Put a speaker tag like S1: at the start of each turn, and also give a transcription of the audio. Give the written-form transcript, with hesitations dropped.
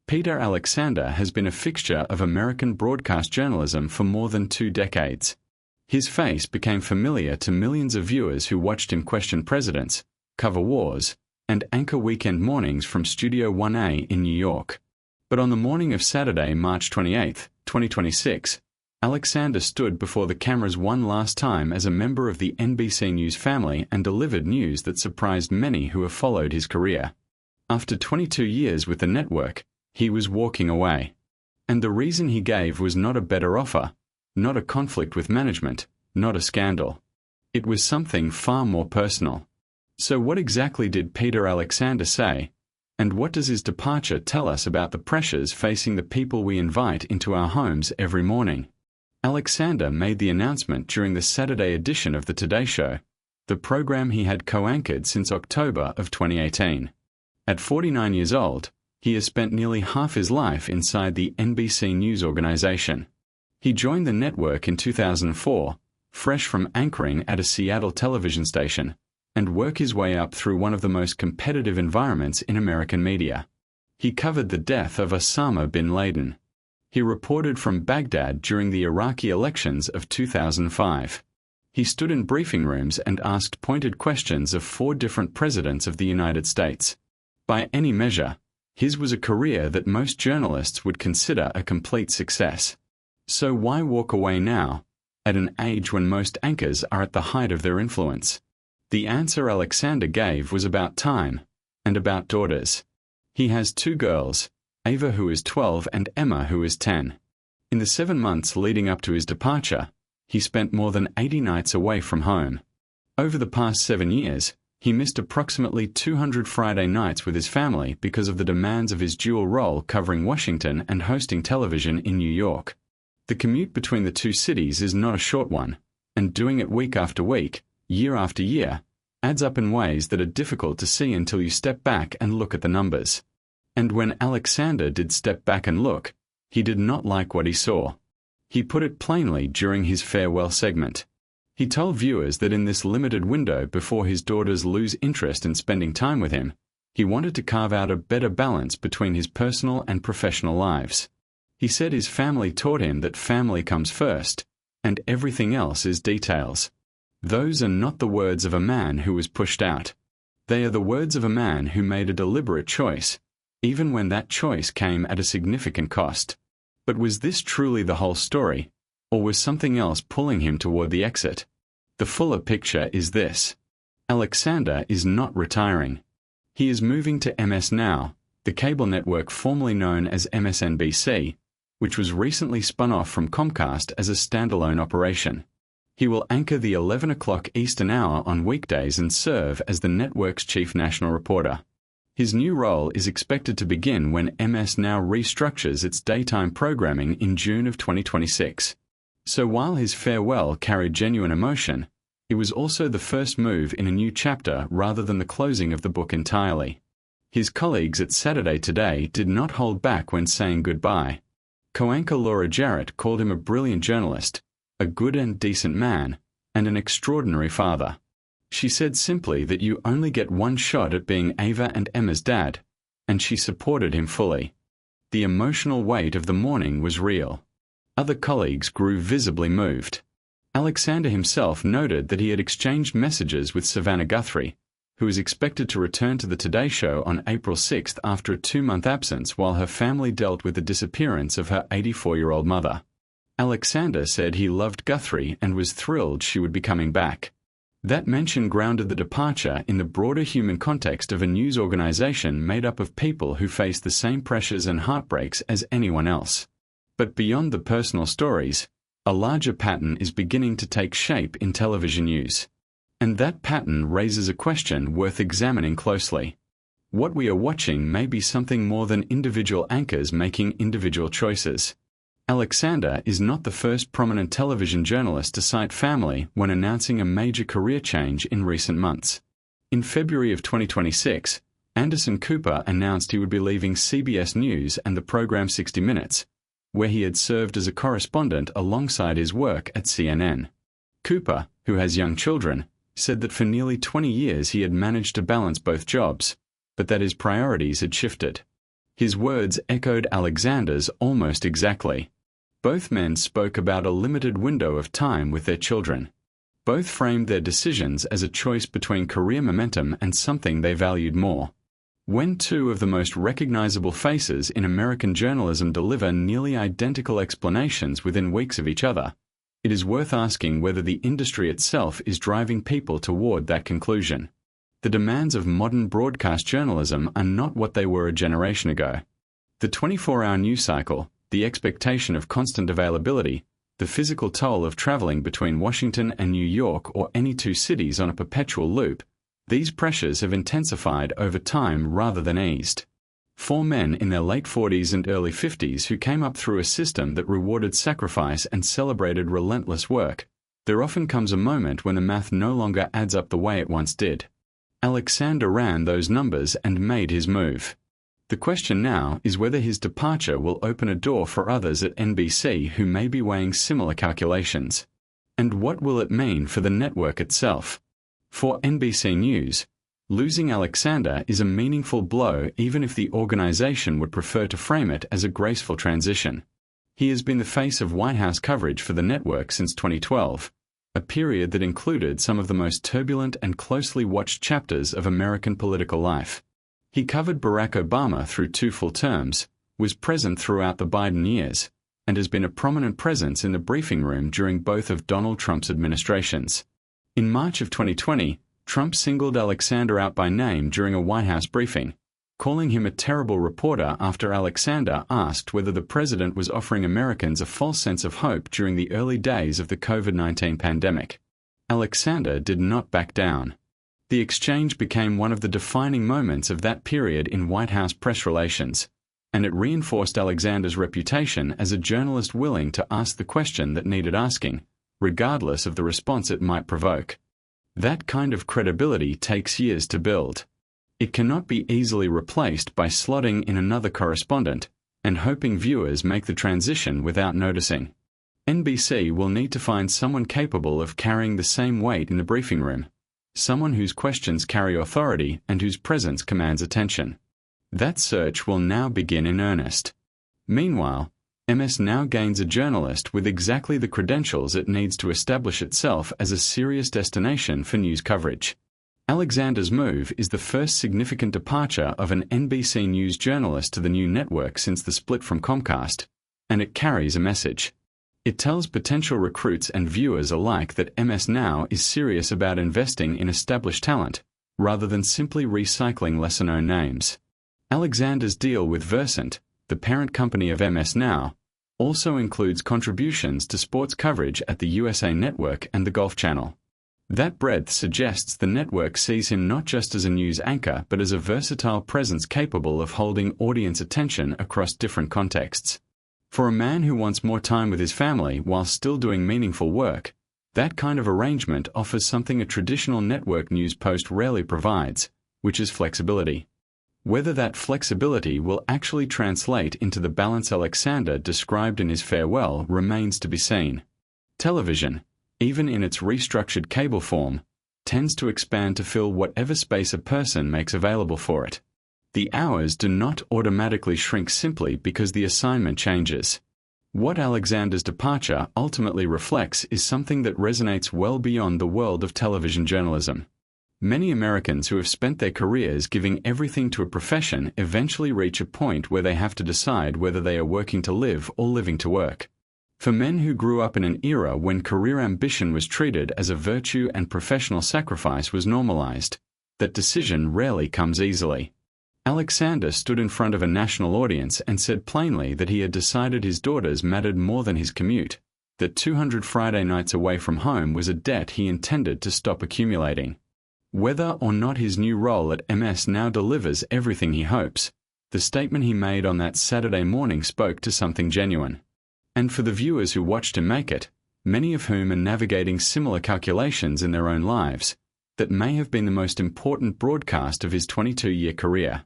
S1: Peter Alexander has been a fixture of American broadcast journalism for more than 2 decades. His face became familiar to millions of viewers who watched him question presidents, cover wars, and anchor weekend mornings from Studio 1A in New York. But on the morning of Saturday, March 28, 2026, Alexander stood before the cameras one last time as a member of the NBC News family and delivered news that surprised many who have followed his career. After 22 years with the network, he was walking away. And the reason he gave was not a better offer, not a conflict with management, not a scandal. It was something far more personal. So what exactly did Peter Alexander say? And what does his departure tell us about the pressures facing the people we invite into our homes every morning? Alexander made the announcement during the Saturday edition of the Today Show, the program he had co-anchored since October of 2018. At 49 years old, he has spent nearly half his life inside the NBC News organization. He joined the network in 2004, fresh from anchoring at a Seattle television station, and worked his way up through one of the most competitive environments in American media. He covered the death of Osama bin Laden. He reported from Baghdad during the Iraqi elections of 2005. He stood in briefing rooms and asked pointed questions of 4 different presidents of the United States. By any measure, his was a career that most journalists would consider a complete success. So why walk away now, at an age when most anchors are at the height of their influence? The answer Alexander gave was about time, and about daughters. He has 2 girls, Ava who is 12 and Emma who is 10. In the 7 months leading up to his departure, he spent more than 80 nights away from home. Over the past 7 years, he missed approximately 200 Friday nights with his family because of the demands of his dual role covering Washington and hosting television in New York. The commute between the 2 cities is not a short one, and doing it week after week, year after year, adds up in ways that are difficult to see until you step back and look at the numbers. And when Alexander did step back and look, he did not like what he saw. He put it plainly during his farewell segment. He told viewers that in this limited window before his daughters lose interest in spending time with him, he wanted to carve out a better balance between his personal and professional lives. He said his family taught him that family comes first, and everything else is details. Those are not the words of a man who was pushed out. They are the words of a man who made a deliberate choice, even when that choice came at a significant cost. But was this truly the whole story, or was something else pulling him toward the exit? The fuller picture is this. Alexander is not retiring. He is moving to MS Now, the cable network formerly known as MSNBC, which was recently spun off from Comcast as a standalone operation. He will anchor the 11 o'clock Eastern hour on weekdays and serve as the network's chief national reporter. His new role is expected to begin when MS Now restructures its daytime programming in June of 2026. So while his farewell carried genuine emotion, it was also the first move in a new chapter rather than the closing of the book entirely. His colleagues at Saturday Today did not hold back when saying goodbye. Co-anchor Laura Jarrett called him a brilliant journalist, a good and decent man, and an extraordinary father. She said simply that you only get one shot at being Ava and Emma's dad, and she supported him fully. The emotional weight of the morning was real. Other colleagues grew visibly moved. Alexander himself noted that he had exchanged messages with Savannah Guthrie, who is expected to return to the Today Show on April 6th after a 2-month absence while her family dealt with the disappearance of her 84-year-old mother. Alexander said he loved Guthrie and was thrilled she would be coming back. That mention grounded the departure in the broader human context of a news organization made up of people who face the same pressures and heartbreaks as anyone else. But beyond the personal stories, a larger pattern is beginning to take shape in television news. And that pattern raises a question worth examining closely. What we are watching may be something more than individual anchors making individual choices. Alexander is not the first prominent television journalist to cite family when announcing a major career change in recent months. In February of 2026, Anderson Cooper announced he would be leaving CBS News and the program 60 Minutes, where he had served as a correspondent alongside his work at CNN. Cooper, who has young children, said that for nearly 20 years he had managed to balance both jobs, but that his priorities had shifted. His words echoed Alexander's almost exactly. Both men spoke about a limited window of time with their children. Both framed their decisions as a choice between career momentum and something they valued more. When two of the most recognizable faces in American journalism deliver nearly identical explanations within weeks of each other, it is worth asking whether the industry itself is driving people toward that conclusion. The demands of modern broadcast journalism are not what they were a generation ago. The 24-hour news cycle, the expectation of constant availability, the physical toll of traveling between Washington and New York or any two cities on a perpetual loop, these pressures have intensified over time rather than eased. For men in their late 40s and early 50s who came up through a system that rewarded sacrifice and celebrated relentless work, there often comes a moment when the math no longer adds up the way it once did. Alexander ran those numbers and made his move. The question now is whether his departure will open a door for others at NBC who may be weighing similar calculations. And what will it mean for the network itself? For NBC News, losing Alexander is a meaningful blow even if the organization would prefer to frame it as a graceful transition. He has been the face of White House coverage for the network since 2012, a period that included some of the most turbulent and closely watched chapters of American political life. He covered Barack Obama through 2 full terms, was present throughout the Biden years, and has been a prominent presence in the briefing room during both of Donald Trump's administrations. In March of 2020, Trump singled Alexander out by name during a White House briefing, calling him a terrible reporter after Alexander asked whether the president was offering Americans a false sense of hope during the early days of the COVID-19 pandemic. Alexander did not back down. The exchange became one of the defining moments of that period in White House press relations, and it reinforced Alexander's reputation as a journalist willing to ask the question that needed asking, regardless of the response it might provoke. That kind of credibility takes years to build. It cannot be easily replaced by slotting in another correspondent and hoping viewers make the transition without noticing. NBC will need to find someone capable of carrying the same weight in the briefing room, someone whose questions carry authority and whose presence commands attention. That search will now begin in earnest. Meanwhile, MS now gains a journalist with exactly the credentials it needs to establish itself as a serious destination for news coverage. Alexander's move is the first significant departure of an NBC News journalist to the new network since the split from Comcast, and it carries a message. It tells potential recruits and viewers alike that MS Now is serious about investing in established talent, rather than simply recycling lesser-known names. Alexander's deal with Versant, the parent company of MS Now, also includes contributions to sports coverage at the USA Network and the Golf Channel. That breadth suggests the network sees him not just as a news anchor but as a versatile presence capable of holding audience attention across different contexts. For a man who wants more time with his family while still doing meaningful work, that kind of arrangement offers something a traditional network news post rarely provides, which is flexibility. Whether that flexibility will actually translate into the balance Alexander described in his farewell remains to be seen. Television, even in its restructured cable form, tends to expand to fill whatever space a person makes available for it. The hours do not automatically shrink simply because the assignment changes. What Alexander's departure ultimately reflects is something that resonates well beyond the world of television journalism. Many Americans who have spent their careers giving everything to a profession eventually reach a point where they have to decide whether they are working to live or living to work. For men who grew up in an era when career ambition was treated as a virtue and professional sacrifice was normalized, that decision rarely comes easily. Alexander stood in front of a national audience and said plainly that he had decided his daughters mattered more than his commute, that 200 Friday nights away from home was a debt he intended to stop accumulating. Whether or not his new role at MS now delivers everything he hopes, the statement he made on that Saturday morning spoke to something genuine. And for the viewers who watched him make it, many of whom are navigating similar calculations in their own lives, that may have been the most important broadcast of his 22-year career.